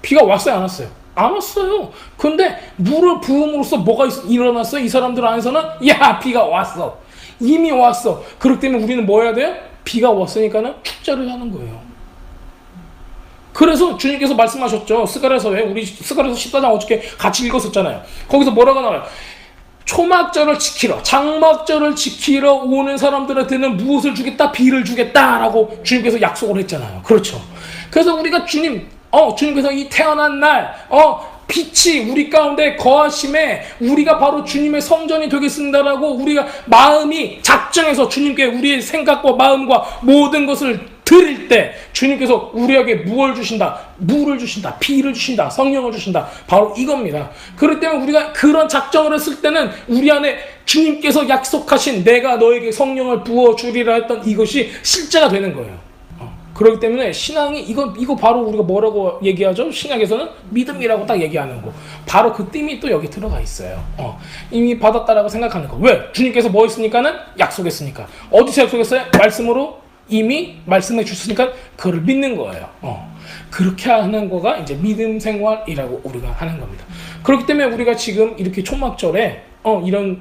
비가 왔어요, 안 왔어요? 안 왔어요. 근데 물을 부음으로써 뭐가 일어났어요? 이 사람들 안에서는 야, 비가 왔어. 이미 왔어. 그렇기 때문에 우리는 뭐 해야 돼요? 비가 왔으니까는 축제를 하는 거예요. 그래서 주님께서 말씀하셨죠. 스가랴서에, 우리 스가랴서 14장 어저께 같이 읽었었잖아요. 거기서 뭐라고 나와요? 초막절을 지키러, 장막절을 지키러 오는 사람들한테는 무엇을 주겠다? 비를 주겠다라고 주님께서 약속을 했잖아요. 그렇죠. 그래서 우리가 주님께서 이 태어난 날, 빛이 우리 가운데 거하심에 우리가 바로 주님의 성전이 되겠습니다라고 우리가 마음이 작정해서 주님께 우리의 생각과 마음과 모든 것을 드릴 때 주님께서 우리에게 무엇을 주신다? 물을 주신다. 비를 주신다. 성령을 주신다. 바로 이겁니다. 그렇기 때문에 우리가 그런 작정을 했을 때는 우리 안에 주님께서 약속하신 내가 너에게 성령을 부어주리라 했던 이것이 실제가 되는 거예요. 그렇기 때문에 신앙이 이거 바로 우리가 뭐라고 얘기하죠? 신약에서는 믿음이라고 딱 얘기하는 거. 바로 그 띠이 또 여기 들어가 있어요. 이미 받았다라고 생각하는 거. 왜? 주님께서 뭐 했으니까는 약속했으니까. 어디서 약속했어요? 말씀으로 이미 말씀해 주셨으니까 그를 믿는 거예요. 그렇게 하는 거가 이제 믿음 생활이라고 우리가 하는 겁니다. 그렇기 때문에 우리가 지금 이렇게 초막절에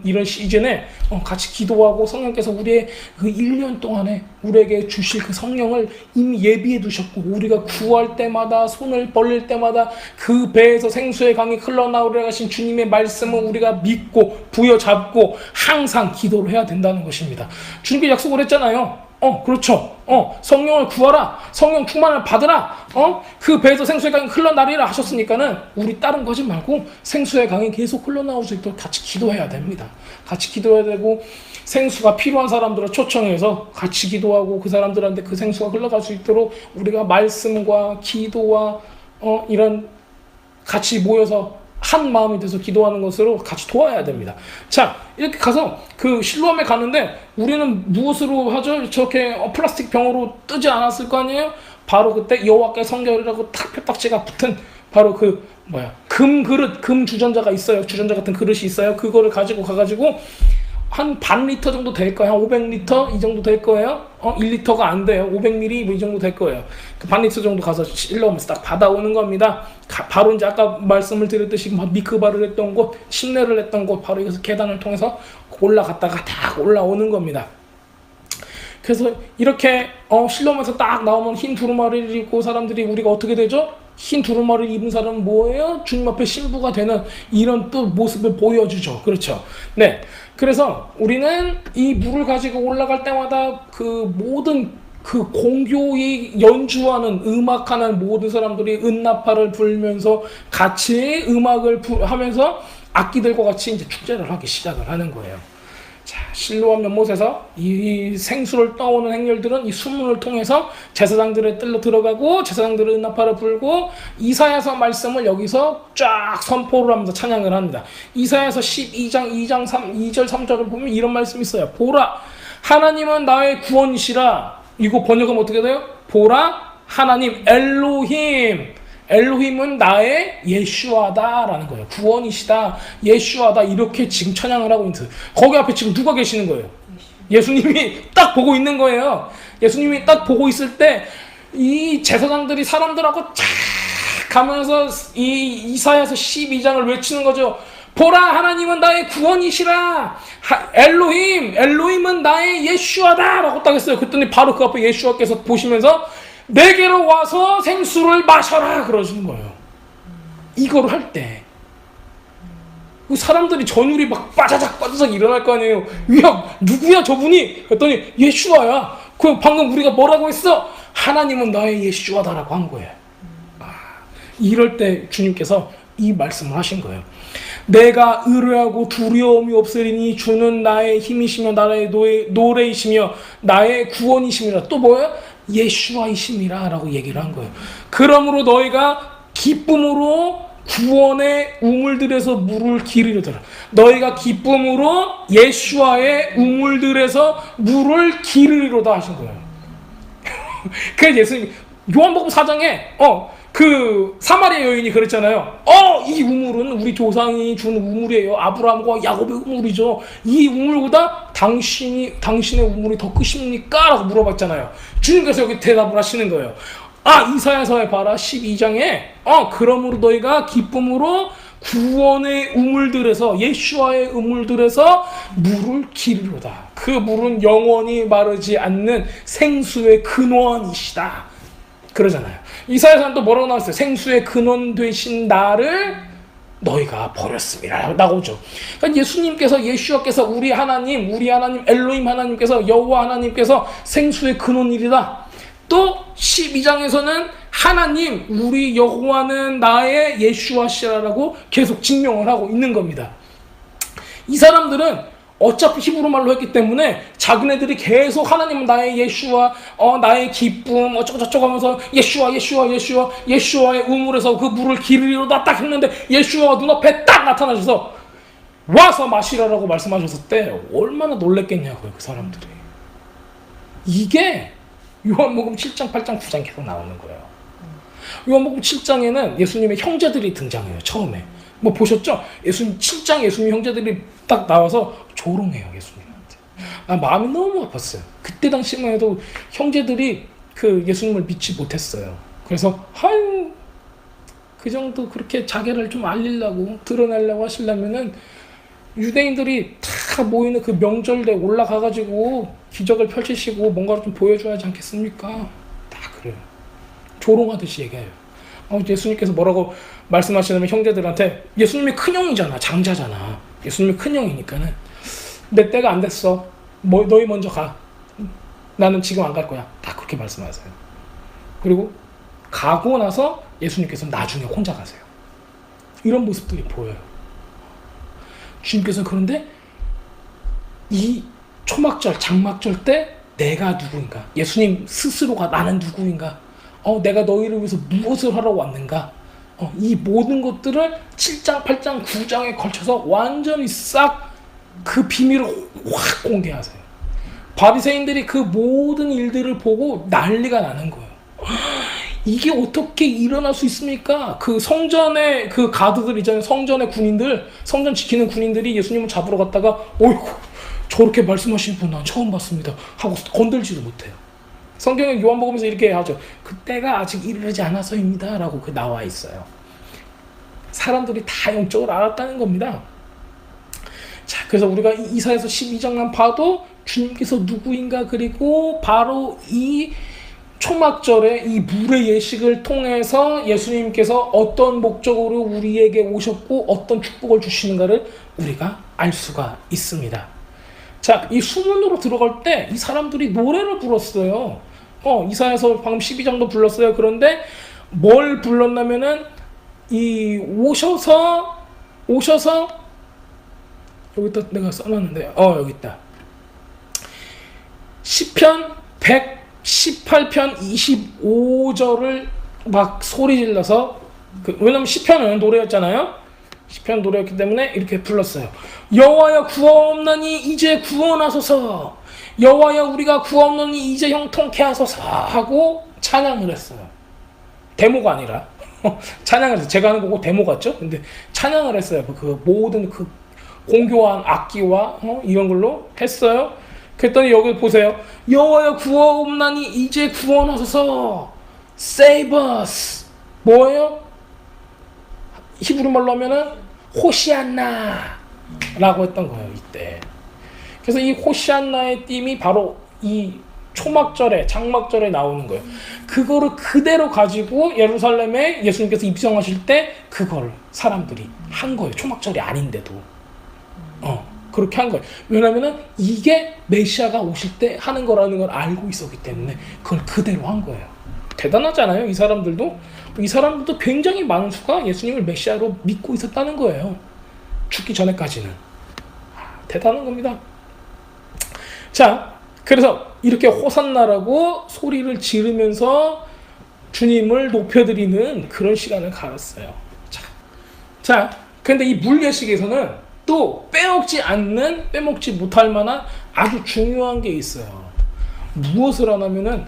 이런 시즌에 같이 기도하고 성령께서 우리의 그 1년 동안에 우리에게 주실 그 성령을 이미 예비해 두셨고 우리가 구할 때마다 손을 벌릴 때마다 그 배에서 생수의 강이 흘러나오려 하신 주님의 말씀을 우리가 믿고 부여잡고 항상 기도를 해야 된다는 것입니다. 주님께 약속을 했잖아요. 그렇죠. 성령을 구하라. 성령 충만을 받으라. 그 배에서 생수의 강이 흘러나리라 하셨으니까는 우리 다른 거 하지 말고 생수의 강이 계속 흘러나올 수 있도록 같이 기도해야 됩니다. 같이 기도해야 되고 생수가 필요한 사람들을 초청해서 같이 기도하고 그 사람들한테 그 생수가 흘러갈 수 있도록 우리가 말씀과 기도와 이런 같이 모여서 한 마음이 돼서 기도하는 것으로 같이 도와야 됩니다. 자, 이렇게 가서 그 실로암에 가는데 우리는 무엇으로 하죠? 저렇게 플라스틱 병으로 뜨지 않았을 거 아니에요? 바로 그때 여호와께 성결이라고 딱 표딱지가 붙은 바로 그 금 그릇, 금 주전자가 있어요. 주전자 같은 그릇이 있어요. 그거를 가지고 가가지고 한 반 리터 정도 될 거예요. 한 500리터 이 정도 될 거예요. 1리터가 안 돼요. 500ml 뭐 이 정도 될 거예요. 그 반 리터 정도 가서 실로암에서 딱 받아오는 겁니다. 바로 이제 아까 말씀을 드렸듯이 미크바를 했던 곳, 침례를 했던 곳, 바로 이것을 계단을 통해서 올라갔다가 딱 올라오는 겁니다. 그래서 이렇게 실로암에서 딱 나오면 흰 두루마리를 입고 사람들이 우리가 어떻게 되죠? 흰 두루마리를 입은 사람은 뭐예요? 주님 앞에 신부가 되는 이런 또 모습을 보여주죠. 그렇죠. 네. 그래서 우리는 이 물을 가지고 올라갈 때마다 그 모든 그 공교히 연주하는 음악하는 모든 사람들이 은나파를 불면서 같이 음악을 하면서 악기들과 같이 이제 축제를 하기 시작을 하는 거예요. 자, 실로암 연못에서 이 생수를 떠오는 행렬들은 이 수문을 통해서 제사장들의 뜰로 들어가고 제사장들은 은나파를 불고 이사야서 말씀을 여기서 쫙 선포를 하면서 찬양을 합니다. 이사야서 12장 2절 3절을 보면 이런 말씀이 있어요. 보라 하나님은 나의 구원이시라. 이거 번역하면 어떻게 돼요? 보라 하나님 엘로힘, 엘로힘은 나의 예슈아다라는 거예요. 구원이시다, 예슈아다, 이렇게 지금 찬양을 하고 있는. 거기 앞에 지금 누가 계시는 거예요? 예수님이 딱 보고 있는 거예요. 예수님이 딱 보고 있을 때 이 제사장들이 사람들하고 쫙 가면서 이 이사야서 12장을 외치는 거죠. 보라 하나님은 나의 구원이시라. 엘로힘, 엘로힘은 나의 예슈아다 라고 딱 했어요. 그랬더니 바로 그 앞에 예슈아께서 보시면서 내게로 와서 생수를 마셔라 그러시는 거예요. 이거를 할 때 사람들이 전율이 막 빠자작 일어날 거 아니에요. 야 누구야 저분이? 그랬더니 예슈아야. 그 방금 우리가 뭐라고 했어? 하나님은 나의 예슈아다라고 한 거예요. 이럴 때 주님께서 이 말씀을 하신 거예요. 내가 의뢰하고 두려움이 없으리니 주는 나의 힘이시며 나의 노래이시며 나의 구원이시니라. 또 뭐예요? 예슈아이심이라 라고 얘기를 한 거예요. 그러므로 너희가 기쁨으로 구원의 우물들에서 물을 기르려더라. 너희가 기쁨으로 예슈아의 우물들에서 물을 기르리로다 하신 거예요. 그래서 예수님 요한복음 4장에 그 사마리아 여인이 그랬잖아요. 이 우물은 우리 조상이 준 우물이에요. 아브라함과 야곱의 우물이죠. 이 우물보다 당신의 우물이 더 크십니까? 라고 물어봤잖아요. 주님께서 여기 대답을 하시는 거예요. 이사야서에 봐라 12장에 그러므로 너희가 기쁨으로 구원의 우물들에서 예슈아의 우물들에서 물을 기르로다. 그 물은 영원히 마르지 않는 생수의 근원이시다. 그러잖아요. 이사야서는 또 뭐라고 나왔어요? 생수의 근원 되신 나를 너희가 버렸습니다. 나오죠. 그러니까 예수님께서 예슈아께서 우리 하나님 엘로힘 하나님께서 여호와 하나님께서 생수의 근원이리다. 또 12장에서는 하나님 우리 여호와는 나의 예슈아시라라고 계속 증명을 하고 있는 겁니다. 이 사람들은 어차피 히브리 말로 했기 때문에 자기네들이 계속 하나님은 나의 예슈아, 나의 기쁨 어쩌고저쩌고 하면서 예슈아의 우물에서 그 물을 기르리로다 딱 했는데 예슈아가 눈앞에 딱 나타나셔서 와서 마시라라고 말씀하셨을 때 얼마나 놀랬겠냐고요, 그 사람들이. 이게 요한복음 7장, 8장, 9장 계속 나오는 거예요. 요한복음 7장에는 예수님의 형제들이 등장해요, 처음에. 뭐 보셨죠? 예수님 7장 예수님 형제들이 딱 나와서 조롱해요, 예수님한테. 마음이 너무 아팠어요. 그때 당시만 해도 형제들이 그 예수님을 믿지 못했어요. 그래서 그 정도 그렇게 자기를 좀 알리려고 드러내려고 하시려면은 유대인들이 다 모이는 그 명절 때 올라가가지고 기적을 펼치시고 뭔가를 좀 보여줘야 하지 않겠습니까? 다 그래요. 조롱하듯이 얘기해요. 예수님께서 뭐라고 말씀하시냐면 형제들한테 예수님이 큰형이잖아, 장자잖아. 예수님이 큰형이니까는 내 때가 안 됐어. 너희 먼저 가. 나는 지금 안 갈 거야. 다 그렇게 말씀하세요. 그리고 가고 나서 예수님께서 나중에 혼자 가세요. 이런 모습들이 보여요. 주님께서 그런데 이 초막절, 장막절 때 내가 누구인가? 예수님 스스로가 나는 누구인가? 내가 너희를 위해서 무엇을 하러 왔는가? 이 모든 것들을 7장, 8장, 9장에 걸쳐서 완전히 싹 그 비밀을 확 공개하세요. 바리새인들이 그 모든 일들을 보고 난리가 나는 거예요. 이게 어떻게 일어날 수 있습니까? 그 성전의 그 가드들 있잖아요. 성전의 군인들, 성전 지키는 군인들이 예수님을 잡으러 갔다가 어이구 저렇게 말씀하시는 분 난 처음 봤습니다 하고 건들지도 못해요. 성경에 요한복음에서 이렇게 하죠. 그때가 아직 이르지 않아서입니다 라고 나와 있어요. 사람들이 다 영적으로 알았다는 겁니다. 자, 그래서 우리가 이사야서 12장만 봐도 주님께서 누구인가, 그리고 바로 이 초막절의 이 물의 예식을 통해서 예수님께서 어떤 목적으로 우리에게 오셨고 어떤 축복을 주시는가를 우리가 알 수가 있습니다. 자, 이 수문으로 들어갈 때 이 사람들이 노래를 불렀어요. 이사야서 방금 12장도 불렀어요. 그런데 뭘 불렀냐면은 이 오셔서 여기다 내가 써놨는데 여기 있다. 시편 118편 25절을 막 소리 질러서 왜냐면 시편은 노래였잖아요. 시편 노래였기 때문에 이렇게 불렀어요. 여호와여 구하옵나니 이제 구원하소서. 여호와여 우리가 구하옵나니 이제 형통케 하소서 하고 찬양을 했어요. 데모가 아니라 찬양을 했어요. 제가 하는 거고 데모 같죠? 근데 찬양을 했어요. 그 모든 그 공교한 악기와 이런 걸로 했어요. 그랬더니 여기 보세요. 여호와여 구하옵나니 이제 구원하소서. Save us. 뭐예요? 히브리 말로 하면은 호시안나 라고 했던 거예요. 이때. 그래서 이 호시안나의 띠이 바로 이 초막절에 장막절에 나오는 거예요. 그거를 그대로 가지고 예루살렘에 예수님께서 입성하실 때 그걸 사람들이 한 거예요. 초막절이 아닌데도. 그렇게 한 거예요. 왜냐면은 이게 메시아가 오실 때 하는 거라는 걸 알고 있었기 때문에 그걸 그대로 한 거예요. 대단하잖아요. 이 사람들도 굉장히 많은 수가 예수님을 메시아로 믿고 있었다는 거예요. 죽기 전에까지는. 대단한 겁니다. 자, 그래서 이렇게 호산나라고 소리를 지르면서 주님을 높여드리는 그런 시간을 가졌어요. 자, 근데 이 물예식에서는 또 빼먹지 못할 만한 아주 중요한 게 있어요. 무엇을 하냐면은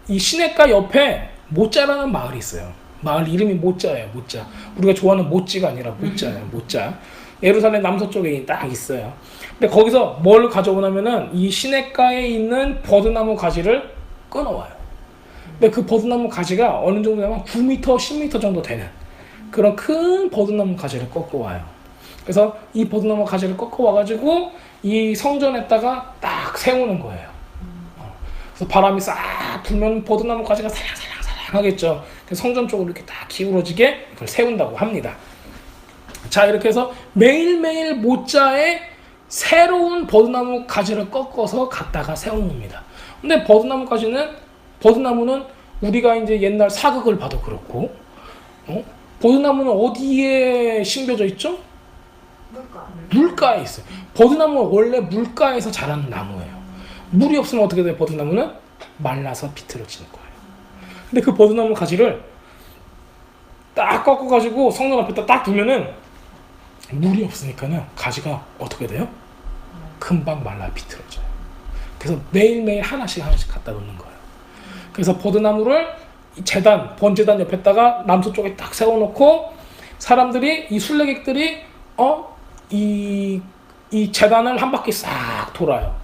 이 시냇가 옆에 모짜라는 마을이 있어요. 마을 이름이 모짜예요. 모짜. 우리가 좋아하는 모찌가 아니라 모짜예요. 모짜. 예루살렘 남서쪽에 딱 있어요. 근데 거기서 뭘 가져오냐면은 이 시냇가에 있는 버드나무 가지를 끊어와요. 근데 그 버드나무 가지가 어느 정도 되면 9m, 10m 정도 되는 그런 큰 버드나무 가지를 꺾어 와요. 그래서 이 버드나무 가지를 꺾어 와가지고 이 성전에다가 딱 세우는 거예요. 그래서 바람이 싹 불면 버드나무 가지가 사랑사랑 하겠죠. 그래서 성전 쪽으로 이렇게 딱 기울어지게 그걸 세운다고 합니다. 자, 이렇게 해서 매일매일 모짜에 새로운 버드나무 가지를 꺾어서 갖다가 세우는 겁니다. 근데 버드나무는 우리가 이제 옛날 사극을 봐도 그렇고, 버드나무는 어디에 심겨져 있죠? 물가에 있어요. 버드나무는 원래 물가에서 자라는 나무예요. 물이 없으면 어떻게 돼요? 버드나무는 말라서 비틀어지는 거예요. 근데 그 버드나무 가지를 딱 꺾어가지고 성전 앞에다 딱 두면은 물이 없으니까는 가지가 어떻게 돼요? 금방 말라 비틀어져요. 그래서 매일매일 하나씩 갖다 놓는 거예요. 그래서 버드나무를 번제단 옆에다가 남서쪽에 딱 세워놓고 사람들이 이 순례객들이 이 제단을 한 바퀴 싹 돌아요.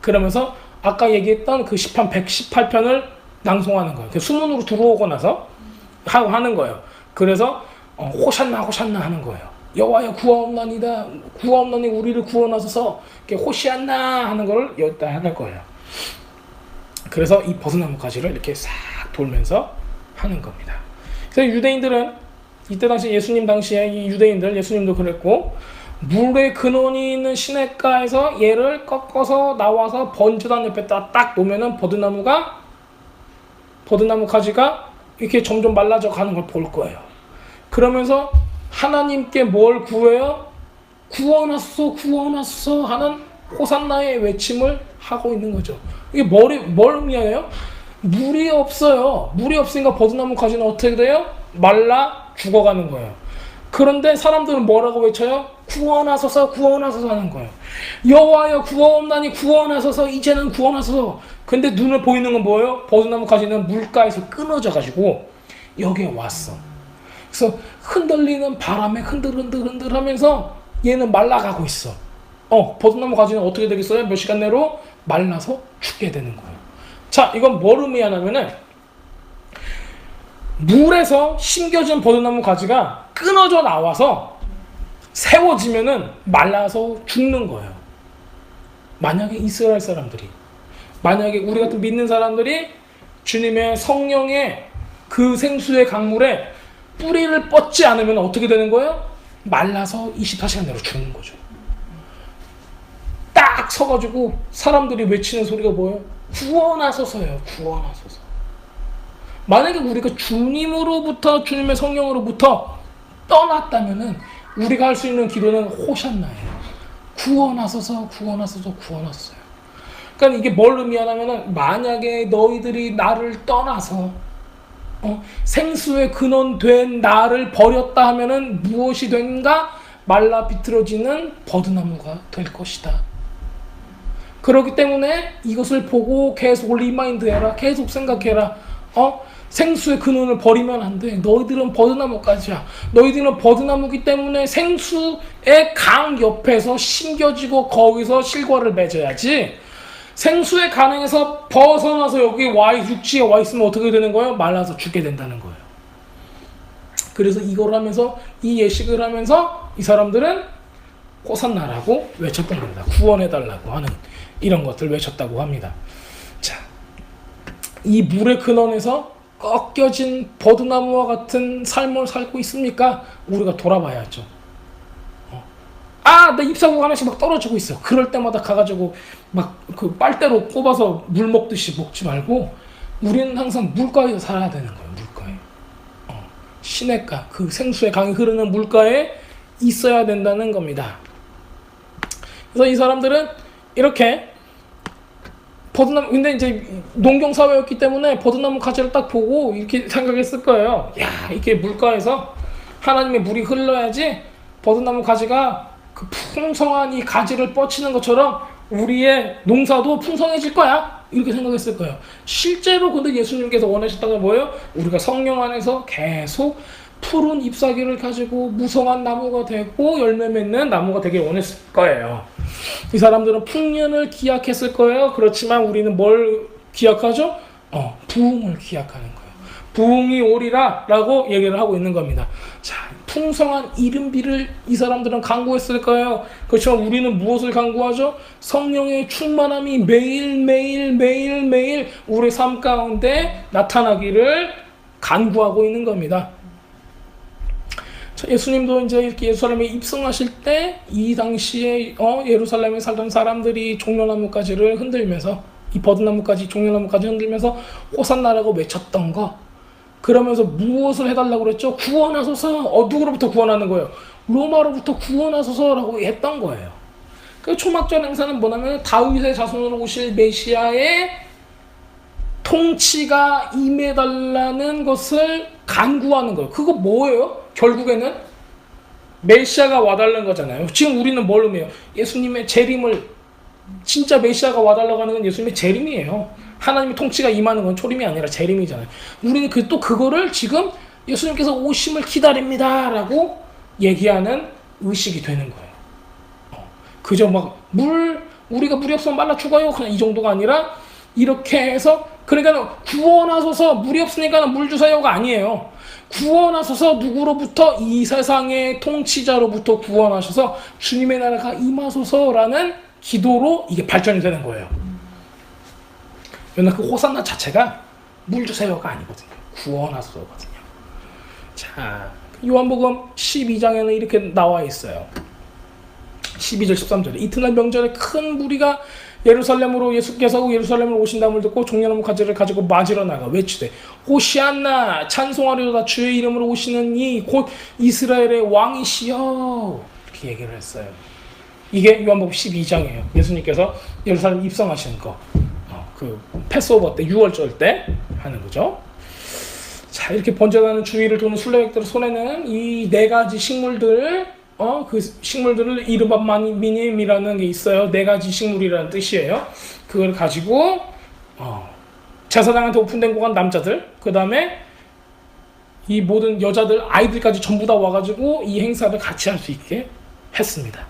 그러면서 아까 얘기했던 그 시편 118편을 낭송하는 거예요. 수문으로 들어오고 나서 하는 거예요. 그래서 호산나 호산나 하는 거예요. 여호와여 구하옵나니 우리를 구원하소서. 이렇게 호시안나 하는 걸 여기다 할 거예요. 그래서 이 버드나무 가지를 이렇게 싹 돌면서 하는 겁니다. 그래서 유대인들은 이때 당시 예수님도 그랬고 물의 근원이 있는 시냇가에서 얘를 꺾어서 나와서 번제단 옆에다 딱 놓으면은 버드나무 가지가 이렇게 점점 말라져 가는 걸 볼 거예요. 그러면서 하나님께 뭘 구해요? 구원하소서 하는 호산나의 외침을 하고 있는 거죠. 이게 뭘 의미하나요? 물이 없어요. 물이 없으니까 버드나무 가지는 어떻게 돼요? 말라 죽어가는 거예요. 그런데 사람들은 뭐라고 외쳐요? 구원하소서 하는 거예요. 여호와여 구하옵나니 구원하소서. 이제는 구원하소서. 근데 눈에 보이는 건 뭐예요? 버드나무 가지는 물가에서 끊어져 가지고 여기에 왔어. 그래서 흔들리는 바람에 흔들 하면서 얘는 말라가고 있어. 버드나무 가지는 어떻게 되겠어요? 몇 시간 내로 말라서 죽게 되는 거예요. 자, 이건 뭘 의미하냐면은 물에서 심겨진 버드나무 가지가 끊어져 나와서 세워지면은 말라서 죽는 거예요. 만약에 이스라엘 사람들이, 만약에 우리 같은 믿는 사람들이 주님의 성령의 그 생수의 강물에 뿌리를 뻗지 않으면 어떻게 되는 거예요? 말라서 24시간 내로 죽는 거죠. 딱 서가지고 사람들이 외치는 소리가 뭐예요? 구원하소서예요. 구원하소서. 만약에 우리가 주님의 성령으로부터 떠났다면은 우리가 할 수 있는 기도는 호산나예요. 구원하소서, 구원하소서, 구원하소서요. 그러니까 이게 뭘 의미하냐면은 만약에 너희들이 나를 떠나서 생수의 근원 된 나를 버렸다 하면은 무엇이 된가? 말라 비틀어지는 버드나무가 될 것이다. 그렇기 때문에 이것을 보고 계속 리마인드해라. 계속 생각해라. 생수의 근원을 버리면 안 돼. 너희들은 버드나무까지야. 너희들은 버드나무기 때문에 생수의 강 옆에서 심겨지고 거기서 실과를 맺어야지. 생수의 강에서 벗어나서 여기 육지에 와 있으면 어떻게 되는 거예요? 말라서 죽게 된다는 거예요. 그래서 이걸 하면서 이 예식을 하면서 이 사람들은 호산나라고 외쳤던 겁니다. 구원해달라고 하는 이런 것들 외쳤다고 합니다. 자, 이 물의 근원에서 꺾여진 버드나무와 같은 삶을 살고 있습니까? 우리가 돌아봐야죠. 내 잎사귀가 하나씩 막 떨어지고 있어. 그럴 때마다 가가지고 막 그 빨대로 꼽아서 물 먹듯이 먹지 말고 우리는 항상 물가에서 살아야 되는 거예요. 물가에. 시냇가, 그 생수의 강이 흐르는 물가에 있어야 된다는 겁니다. 그래서 이 사람들은 이렇게 버드나무, 근데 이제 농경사회였기 때문에 버드나무 가지를 딱 보고 이렇게 생각했을 거예요. 야, 이렇게 물가에서 하나님의 물이 흘러야지 버드나무 가지가 그 풍성한 이 가지를 뻗치는 것처럼 우리의 농사도 풍성해질 거야. 이렇게 생각했을 거예요. 실제로 근데 예수님께서 원하셨던 건 뭐예요? 우리가 성령 안에서 계속 푸른 잎사귀를 가지고 무성한 나무가 되고 열매 맺는 나무가 되게 원했을 거예요. 이 사람들은 풍년을 기약했을 거예요. 그렇지만 우리는 뭘 기약하죠? 부흥을 기약하는 거예요. 부흥이 오리라 라고 얘기를 하고 있는 겁니다. 자, 풍성한 이른비를 이 사람들은 간구했을 거예요. 그렇지만 우리는 무엇을 간구하죠? 성령의 충만함이 매일매일 우리 삶 가운데 나타나기를 간구하고 있는 겁니다. 예수님도 이제 이렇게 예루살렘에 입성하실 때 이 당시에 예루살렘에 살던 사람들이 종려나무가지를 흔들면서 이 버드나무까지 종려나무까지 흔들면서 호산나라고 외쳤던 거, 그러면서 무엇을 해달라고 그랬죠? 구원하소서. 누구로부터 구원하는 거예요? 로마로부터 구원하소서라고 했던 거예요. 그 초막절 행사는 뭐냐면 다윗의 자손으로 오실 메시아의 통치가 임해달라는 것을 간구하는 거예요. 그거 뭐예요? 결국에는 메시아가 와달라는 거잖아요. 지금 우리는 뭘 의미해요? 예수님의 재림을, 진짜 메시아가 와달라고 하는 건 예수님의 재림이에요. 하나님의 통치가 임하는 건 초림이 아니라 재림이잖아요. 우리는 또 그거를 지금 예수님께서 오심을 기다립니다 라고 얘기하는 의식이 되는 거예요. 그저 막 우리가 물이 없으면 말라 죽어요, 그냥 이 정도가 아니라 이렇게 해서, 그러니까 구원하소서, 물이 없으니까 물 주세요가 아니에요. 구원하소서, 누구로부터? 이 세상의 통치자로부터 구원하셔서 주님의 나라가 임하소서라는 기도로 이게 발전이 되는 거예요. 왜냐면 그 호산나 자체가 물 주세요가 아니거든요. 구원하소서거든요. 자, 요한복음 12장에는 이렇게 나와 있어요. 12절 13절에 이튿날 명절에 큰 무리가 예루살렘으로, 예수께서 예루살렘으로 오신다음을 듣고 종려나무 가지를 가지고 맞으러 나가 외치되 호시안나, 찬송하리로다, 주의 이름으로 오시는 이 곧 이스라엘의 왕이시여, 이렇게 얘기를 했어요. 이게 요한복음 12장이에요. 예수님께서 예루살렘 입성하시는 거, 그 패스오버 때, 6월절 때 하는 거죠. 자, 이렇게 번져가는 주위를 도는 순례객들 손에는 이 네 가지 식물들, 그 식물들을 이르밤미님이라는 게 있어요. 네 가지 식물이라는 뜻이에요. 그걸 가지고 제사장한테 오픈된 곳 간 남자들, 그 다음에 이 모든 여자들, 아이들까지 전부 다 와가지고 이 행사를 같이 할 수 있게 했습니다.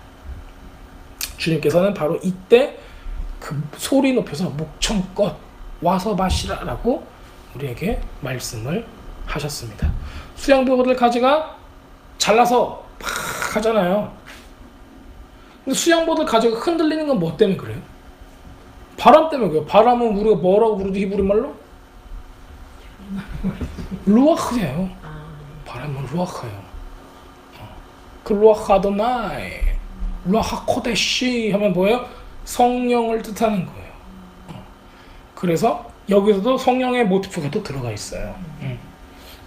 주님께서는 바로 이때 그 소리 높여서 목청껏 와서 마시라라고 우리에게 말씀을 하셨습니다. 수양보를 가지가 잘라서 팍 하잖아요. 근데 수양보들 가지가 흔들리는 건 뭐 때문에 그래요? 바람 때문에 그래요. 바람은 우리가 뭐라고 부르죠? 히브리 말로? 루아흐예요. 바람은 루아흐예요. 그 루아흐 아도나이, 루아흐 코데시 하면 뭐예요? 성령을 뜻하는 거예요. 그래서 여기서도 성령의 모티프가 또 들어가 있어요.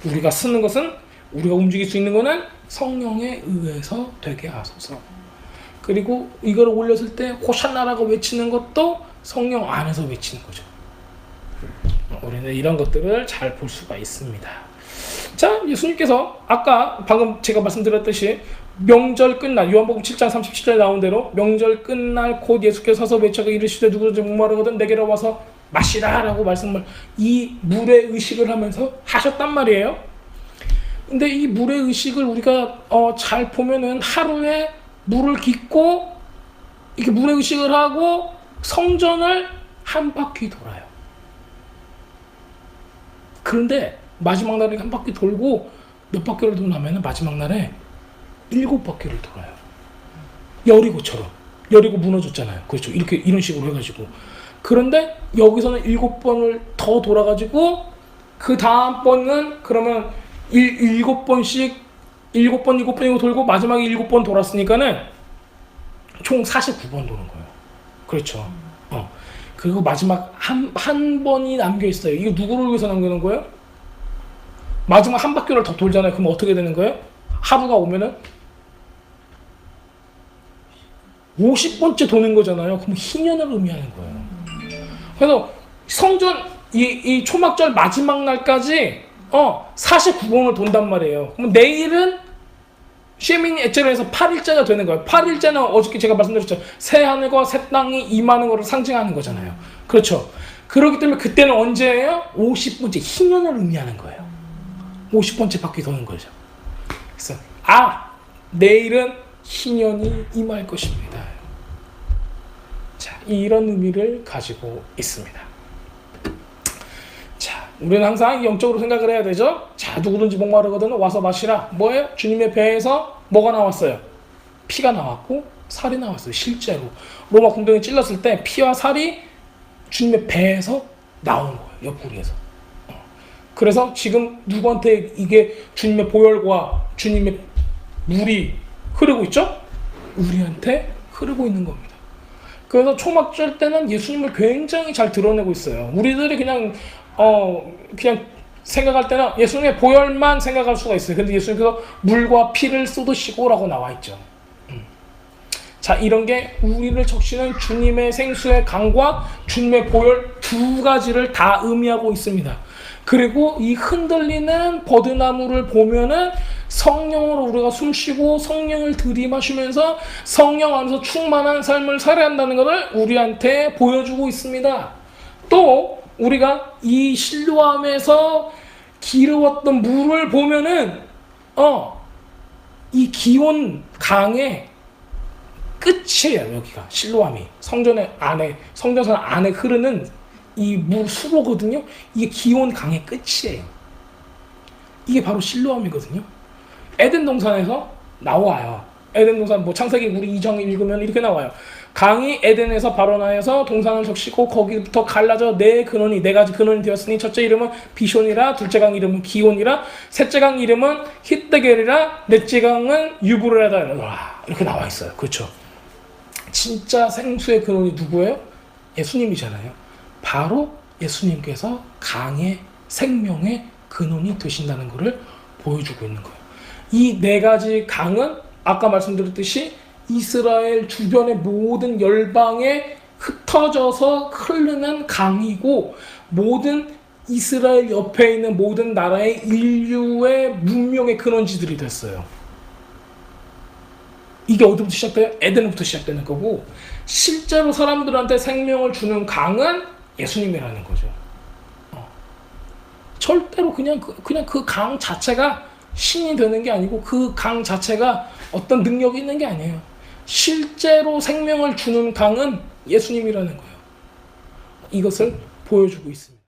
우리가 쓰는 것은, 우리가 움직일 수 있는 것은 성령에 의해서 되게 하소서. 그리고 이걸 올렸을 때 호산나라고 외치는 것도 성령 안에서 외치는 거죠. 우리는 이런 것들을 잘 볼 수가 있습니다. 자, 예수님께서 아까 방금 제가 말씀드렸듯이 명절 끝날, 요한복음 7장 37절에 나온 대로 명절 끝날 곧 예수께서 서서 외쳐가 이르시되 누구든지 목마르거든 내게로 와서 마시라 라고 말씀을 이 물의 의식을 하면서 하셨단 말이에요. 근데 이 물의 의식을 우리가 잘 보면은 하루에 물을 깃고 이렇게 물의 의식을 하고 성전을 한 바퀴 돌아요. 그런데 마지막 날에 한 바퀴 돌고 몇 바퀴를 돌고 나면 마지막 날에 7바퀴를 돌아요. 여리고처럼. 여리고 무너졌잖아요. 그렇죠. 이런 식으로 해가지고. 그런데 여기서는 7번을 더 돌아가지고 그 다음 번은 그러면 7번씩 7번 돌고 마지막에 7번 돌았으니까는 총 49번 도는 거예요. 그렇죠. 그리고 마지막 한 번이 남겨 있어요. 이거 누구를 위해서 남기는 거예요? 마지막 한 바퀴를 더 돌잖아요. 그럼 어떻게 되는 거예요? 하루가 오면은 50번째 도는 거잖아요. 그럼 희년을 의미하는 거예요. 그래서 성전 이 초막절 마지막 날까지 49번을 돈단 말이에요. 그럼 내일은 쉐미니 에체르에서 8일째가 되는 거예요. 8일째는 어저께 제가 말씀드렸죠. 새 하늘과 새 땅이 임하는 것을 상징하는 거잖아요. 그렇죠. 그렇기 때문에 그때는 언제예요? 50번째 희년을 의미하는 거예요. 50번째 바퀴 도는 거죠. 그래서 내일은 희년이 임할 것입니다. 자, 이런 의미를 가지고 있습니다. 자, 우리는 항상 영적으로 생각을 해야 되죠. 자, 누구든지 목마르거든 와서 마시라. 뭐예요? 주님의 배에서 뭐가 나왔어요? 피가 나왔고 살이 나왔어요. 실제로 로마 군병이 찔렀을 때 피와 살이 주님의 배에서 나온 거예요. 옆구리에서. 그래서 지금 누구한테 이게 주님의 보혈과 주님의 물이 흐르고 있죠? 우리한테 흐르고 있는 겁니다. 그래서 초막절 때는 예수님을 굉장히 잘 드러내고 있어요. 우리들이 그냥 생각할 때는 예수님의 보혈만 생각할 수가 있어요. 근데 예수님께서 물과 피를 쏟으시고 라고 나와 있죠. 자, 이런 게 우리를 적시는 주님의 생수의 강과 주님의 보혈 두 가지를 다 의미하고 있습니다. 그리고 이 흔들리는 버드나무를 보면은 성령으로 우리가 숨쉬고 성령을 들이마시면서 성령 안에서 충만한 삶을 살아야 한다는 것을 우리한테 보여주고 있습니다. 또 우리가 이 실로암에서 기르웠던 물을 보면은 이 강의 끝이에요. 여기가 실로암이 성전 안에 흐르는 이 물 수로거든요. 이게 기온 강의 끝이에요. 이게 바로 실로암이거든요. 에덴 동산에서 나와요. 에덴 동산 창세기 우리 2장 읽으면 이렇게 나와요. 강이 에덴에서 발원하여서 동산을 적시고 거기부터 갈라져 네 가지 근원이 되었으니 첫째 이름은 비숑이라, 둘째 강 이름은 기온이라, 셋째 강 이름은 히데겔이라, 넷째 강은 유브라다. 이렇게 나와 있어요. 그렇죠. 진짜 생수의 근원이 누구예요? 예수님이잖아요. 바로 예수님께서 강의 생명의 근원이 되신다는 것을 보여주고 있는 거예요. 이 네 가지 강은 아까 말씀드렸듯이 이스라엘 주변의 모든 열방에 흩어져서 흐르는 강이고 모든 이스라엘 옆에 있는 모든 나라의 인류의 문명의 근원지들이 됐어요. 이게 어디부터 시작돼요? 에덴부터 시작되는 거고 실제로 사람들한테 생명을 주는 강은 예수님이라는 거죠. 절대로 그냥 그 강 자체가 신이 되는 게 아니고 그 강 자체가 어떤 능력이 있는 게 아니에요. 실제로 생명을 주는 강은 예수님이라는 거예요. 이것을 보여주고 있습니다.